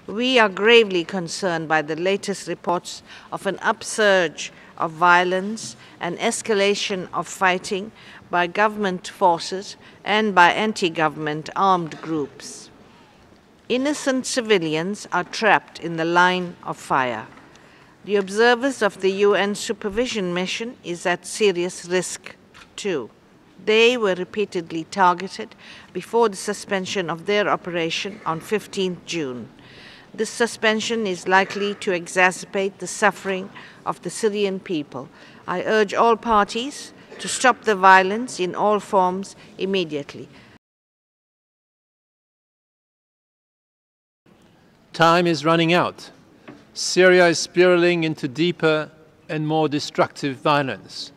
We are gravely concerned by the latest reports of an upsurge of violence and escalation of fighting by government forces and by anti-government armed groups. Innocent civilians are trapped in the line of fire. The observers of the UN supervision mission is at serious risk too. They were repeatedly targeted before the suspension of their operation on 15th June. This suspension is likely to exacerbate the suffering of the Syrian people. I urge all parties to stop the violence in all forms immediately. Time is running out. Syria is spiraling into deeper and more destructive violence.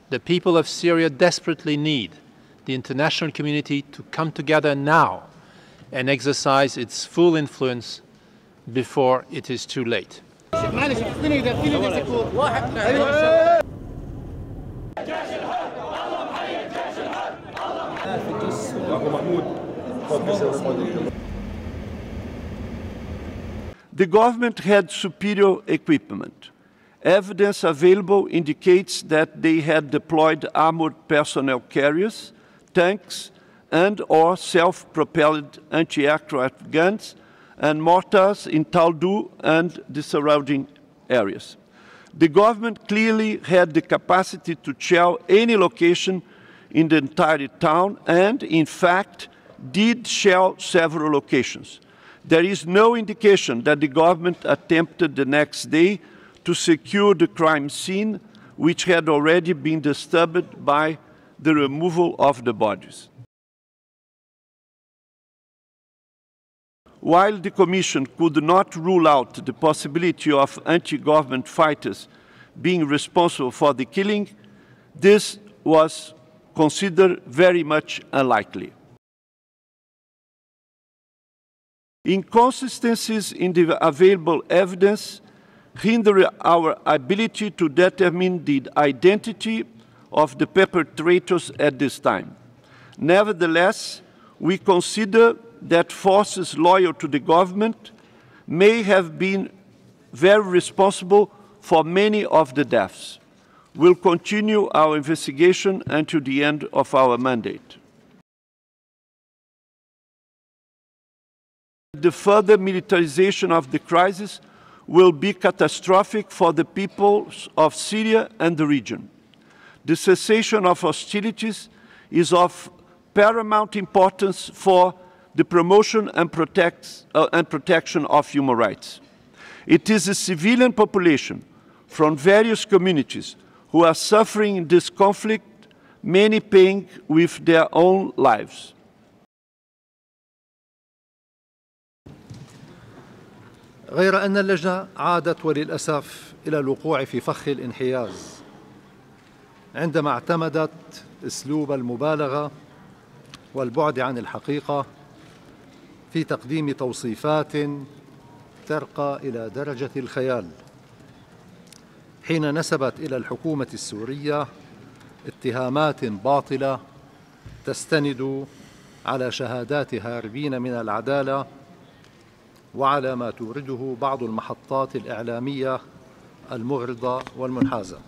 The people of Syria desperately need the international community to come together now and exercise its full influence before it is too late. The government had superior equipment. Evidence available indicates that they had deployed armored personnel carriers, tanks, and/or self-propelled anti-aircraft guns and mortars in Taldu and the surrounding areas. The government clearly had the capacity to shell any location in the entire town and, in fact, did shell several locations. There is no indication that the government attempted the next day to secure the crime scene, which had already been disturbed by the removal of the bodies. While the Commission could not rule out the possibility of anti-government fighters being responsible for the killing, this was considered very much unlikely. Inconsistencies in the available evidence hinder our ability to determine the identity of the perpetrators at this time. Nevertheless, we consider that forces loyal to the government may have been very responsible for many of the deaths. We'll continue our investigation until the end of our mandate. The further militarization of the crisis will be catastrophic for the peoples of Syria and the region. The cessation of hostilities is of paramount importance for the promotion and protection of human rights. It is the civilian population from various communities who are suffering in this conflict, many paying with their own lives. غير أن اللجنة عادت وللأسف إلى الوقوع في فخ الانحياز عندما اعتمدت أسلوب المبالغة والبعد عن الحقيقة في تقديم توصيفات ترقى إلى درجة الخيال، حين نسبت إلى الحكومة السورية اتهامات باطلة تستند على شهادات هاربين من العدالة وعلى ما تورده بعض المحطات الإعلامية المغرضة والمنحازة.